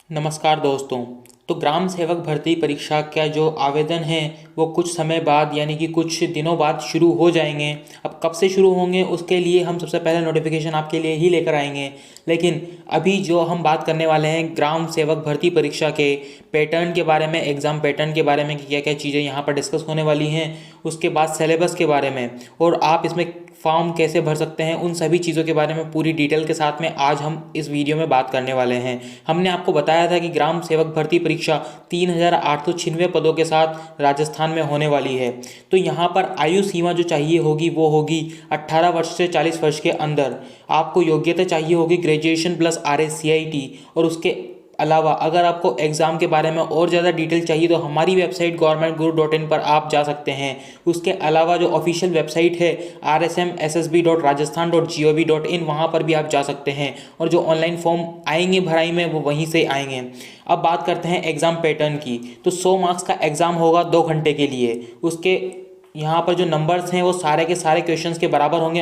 नमस्कार दोस्तों। तो ग्राम सेवक भर्ती परीक्षा का जो आवेदन है वो कुछ समय बाद यानी कि कुछ दिनों बाद शुरू हो जाएंगे। अब कब से शुरू होंगे उसके लिए हम सबसे पहले नोटिफिकेशन आपके लिए ही लेकर आएंगे। लेकिन अभी जो हम बात करने वाले हैं ग्राम सेवक भर्ती परीक्षा के पैटर्न के बारे में, एग्ज़ाम पैटर्न के बारे में कि क्या क्या चीज़ें यहाँ पर डिस्कस होने वाली हैं, उसके बाद सिलेबस के बारे में और आप इसमें फॉर्म कैसे भर सकते हैं, उन सभी चीज़ों के बारे में पूरी डिटेल के साथ में आज हम इस वीडियो में बात करने वाले हैं। हमने आपको बताया था कि ग्राम सेवक भर्ती परीक्षा 3896 पदों के साथ राजस्थान में होने वाली है। तो यहाँ पर आयु सीमा जो चाहिए होगी वो होगी 18 वर्ष से 40 वर्ष के अंदर। आपको योग्यता चाहिए होगी ग्रेजुएशन प्लस RSCIT। और उसके अलावा अगर आपको एग्ज़ाम के बारे में और ज़्यादा डिटेल चाहिए तो हमारी वेबसाइट governmentguru.in पर आप जा सकते हैं। उसके अलावा जो ऑफिशियल वेबसाइट है rsmssb.rajasthan.gov.in, वहाँ पर भी आप जा सकते हैं और जो ऑनलाइन फॉर्म आएंगे भराई में वो वहीं से आएंगे। अब बात करते हैं एग्ज़ाम पैटर्न की। तो 100 मार्क्स का एग्ज़ाम होगा 2 घंटे के लिए। उसके यहाँ पर जो नंबर्स हैं वो सारे के सारे क्वेश्चंस के बराबर होंगे।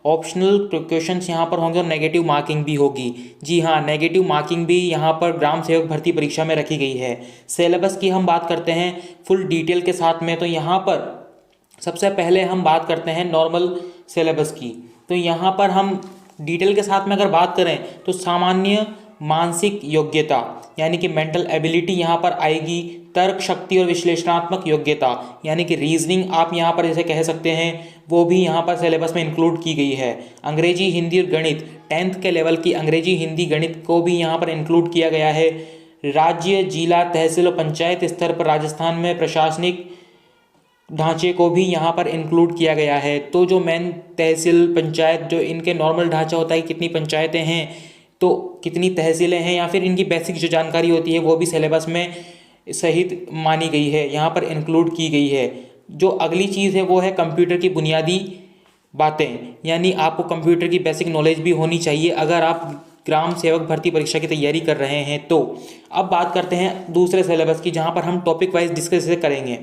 ऑप्शनल क्वेश्चंस यहाँ पर होंगे और नेगेटिव मार्किंग भी होगी। जी हाँ, नेगेटिव मार्किंग भी यहाँ पर ग्राम सेवक भर्ती परीक्षा में रखी गई है। सिलेबस की हम बात करते हैं फुल डिटेल के साथ में। तो यहाँ पर सबसे पहले हम बात करते हैं नॉर्मल सिलेबस की। तो यहाँ पर हम डिटेल के साथ में अगर बात करें तो सामान्य मानसिक योग्यता यानी कि मेंटल एबिलिटी यहाँ पर आएगी। तर्क शक्ति और विश्लेषणात्मक योग्यता यानी कि रीजनिंग आप यहाँ पर जैसे कह सकते हैं, वो भी यहाँ पर सिलेबस में इंक्लूड की गई है। अंग्रेजी, हिंदी और गणित 10th के लेवल की अंग्रेजी, हिंदी, गणित को भी यहाँ पर इंक्लूड किया गया है। राज्य, जिला, तहसील और पंचायत स्तर पर राजस्थान में प्रशासनिक ढांचे को भी यहाँ पर इंक्लूड किया गया है। तो जो मेन तहसील, पंचायत, जो इनके नॉर्मल ढांचा होता है कितनी पंचायतें हैं तो कितनी तहसीलें हैं या फिर इनकी बेसिक जो जानकारी होती है वो भी सिलेबस में सहित मानी गई है, यहाँ पर इंक्लूड की गई है। जो अगली चीज़ है वो है कंप्यूटर की बुनियादी बातें, यानी आपको कंप्यूटर की बेसिक नॉलेज भी होनी चाहिए अगर आप ग्राम सेवक भर्ती परीक्षा की तैयारी कर रहे हैं तो। अब बात करते हैं दूसरे सिलेबस की, जहाँ पर हम टॉपिक वाइज डिस्कस करेंगे।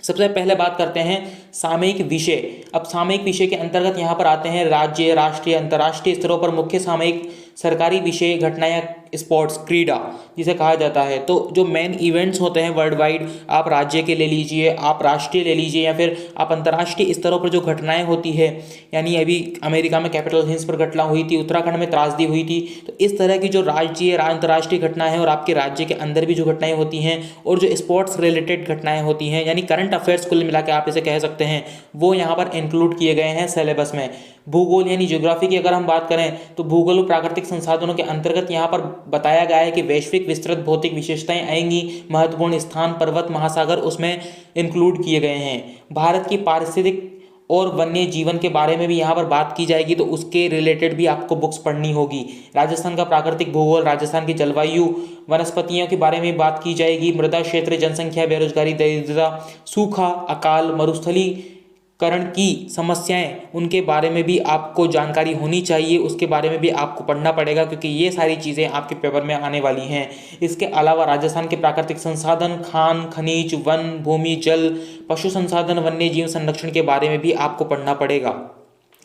सबसे पहले बात करते हैं सामयिक विषय। अब सामयिक विषय के अंतर्गत यहाँ पर आते हैं राज्य, राष्ट्रीय, अंतर्राष्ट्रीय स्तरों पर मुख्य सामयिक, सरकारी विषय, घटनाएं, स्पोर्ट्स, क्रीड़ा जिसे कहा जाता है। तो जो मेन इवेंट्स होते हैं वर्ल्ड वाइड, आप राज्य के ले लीजिए, आप राष्ट्रीय ले लीजिए या फिर आप अंतर्राष्ट्रीय स्तरों पर जो घटनाएं होती है, यानी अभी अमेरिका में कैपिटल हिल्स पर घटना हुई थी, उत्तराखंड में त्रासदी हुई थी। तो इस तरह की जो राज्य अंतर्राष्ट्रीय घटना है और आपके राज्य के अंदर भी जो घटनाएं होती हैं और जो स्पोर्ट्स रिलेटेड घटनाएं होती हैं यानी करंट अफेयर्स कुल मिला के आप इसे कह सकते हैं, वो यहाँ पर इंक्लूड किए गए हैं सिलेबस में। भूगोल यानी ज्योग्राफी की अगर हम बात करें तो भूगोल और प्राकृतिक संसाधनों के अंतर्गत यहाँ पर बताया गया है कि वैश्विक विस्तृत भौतिक विशेषताएं आएंगी। महत्वपूर्ण स्थान, पर्वत, महासागर उसमें इंक्लूड किए गए हैं। भारत की पारिस्थितिक और वन्य जीवन के बारे में भी यहाँ पर बात की जाएगी, तो उसके रिलेटेड भी आपको बुक्स पढ़नी होगी। राजस्थान का प्राकृतिक भूगोल, राजस्थान की जलवायु, वनस्पतियों के बारे में बात की जाएगी। मृदा क्षेत्र, जनसंख्या, बेरोजगारी, दरिद्रता, सूखा, अकाल, मरुस्थलीकरण की समस्याएं, उनके बारे में भी आपको जानकारी होनी चाहिए। उसके बारे में भी आपको पढ़ना पड़ेगा क्योंकि ये सारी चीज़ें आपके पेपर में आने वाली हैं। इसके अलावा राजस्थान के प्राकृतिक संसाधन, खान, खनिज, वन, भूमि, जल, पशु संसाधन, वन्य जीव संरक्षण के बारे में भी आपको पढ़ना पड़ेगा।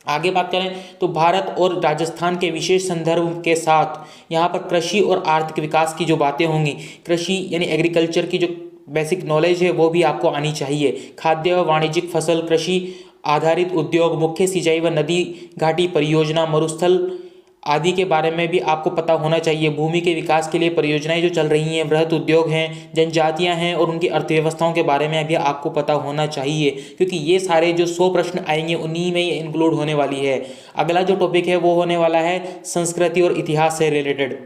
आगे बात करें तो भारत और राजस्थान के विशेष संदर्भ के साथ यहाँ पर कृषि और आर्थिक विकास की जो बातें होंगी, कृषि यानी एग्रीकल्चर की जो बेसिक नॉलेज है वो भी आपको आनी चाहिए। खाद्य व वाणिज्यिक फसल, कृषि आधारित उद्योग, मुख्य सिंचाई व नदी घाटी परियोजना, मरुस्थल आदि के बारे में भी आपको पता होना चाहिए। भूमि के विकास के लिए परियोजनाएं जो चल रही हैं, बृहद उद्योग हैं, जनजातियां हैं और उनकी अर्थव्यवस्थाओं के बारे में भी आपको पता होना चाहिए क्योंकि ये सारे जो 100 प्रश्न आएंगे उन्हीं में ये इंक्लूड होने वाली है। अगला जो टॉपिक है वो होने वाला है संस्कृति और इतिहास से रिलेटेड।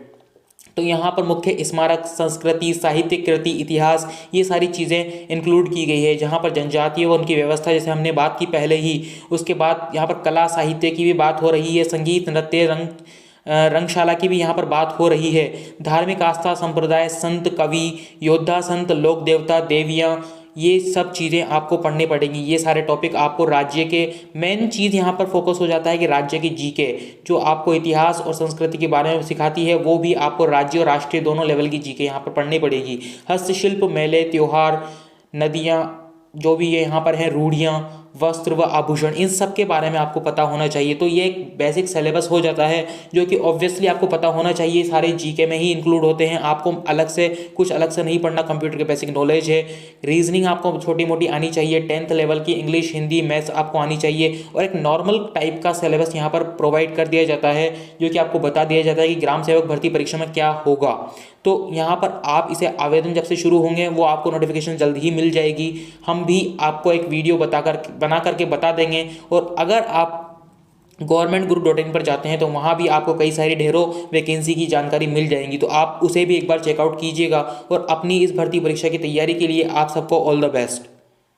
तो यहाँ पर मुख्य स्मारक, संस्कृति, साहित्य कृति, इतिहास, ये सारी चीज़ें इंक्लूड की गई है। जहाँ पर जनजातीय व उनकी व्यवस्था जैसे हमने बात की पहले ही। उसके बाद यहाँ पर कला साहित्य की भी बात हो रही है, संगीत, नृत्य, रंगशाला की भी यहाँ पर बात हो रही है। धार्मिक आस्था, संप्रदाय, संत, कवि, योद्धा, संत, लोक देवता, देवियाँ, ये सब चीज़ें आपको पढ़नी पड़ेंगी। ये सारे टॉपिक आपको राज्य के, मेन चीज़ यहाँ पर फोकस हो जाता है कि राज्य की जीके जो आपको इतिहास और संस्कृति के बारे में सिखाती है वो भी आपको राज्य और राष्ट्रीय दोनों लेवल की जीके यहाँ पर पढ़नी पड़ेगी। हस्तशिल्प, मेले, त्योहार, नदियाँ, जो भी ये यहाँ पर हैं, रूढ़ियाँ, वस्त्र व आभूषण, इन सब के बारे में आपको पता होना चाहिए। तो ये एक बेसिक सिलेबस हो जाता है जो कि ऑब्वियसली आपको पता होना चाहिए, सारे जीके में ही इंक्लूड होते हैं। आपको अलग से कुछ अलग से नहीं पढ़ना, कंप्यूटर के बेसिक नॉलेज है, रीजनिंग आपको छोटी मोटी आनी चाहिए, 10th लेवल की इंग्लिश हिंदी मैथ्स आपको आनी चाहिए, और एक नॉर्मल टाइप का सिलेबस यहाँ पर प्रोवाइड कर दिया जाता है जो कि आपको बता दिया जाता है कि ग्राम सेवक भर्ती परीक्षा में क्या होगा। तो यहाँ पर आप इसे आवेदन जब से शुरू होंगे वो आपको नोटिफिकेशन जल्द ही मिल जाएगी। हम भी आपको एक वीडियो बना करके बता देंगे। और अगर आप governmentguru.in पर जाते हैं तो वहाँ भी आपको कई सारी ढेरों वैकेंसी की जानकारी मिल जाएंगी, तो आप उसे भी एक बार चेकआउट कीजिएगा। और अपनी इस भर्ती परीक्षा की तैयारी के लिए आप सबको ऑल द बेस्ट।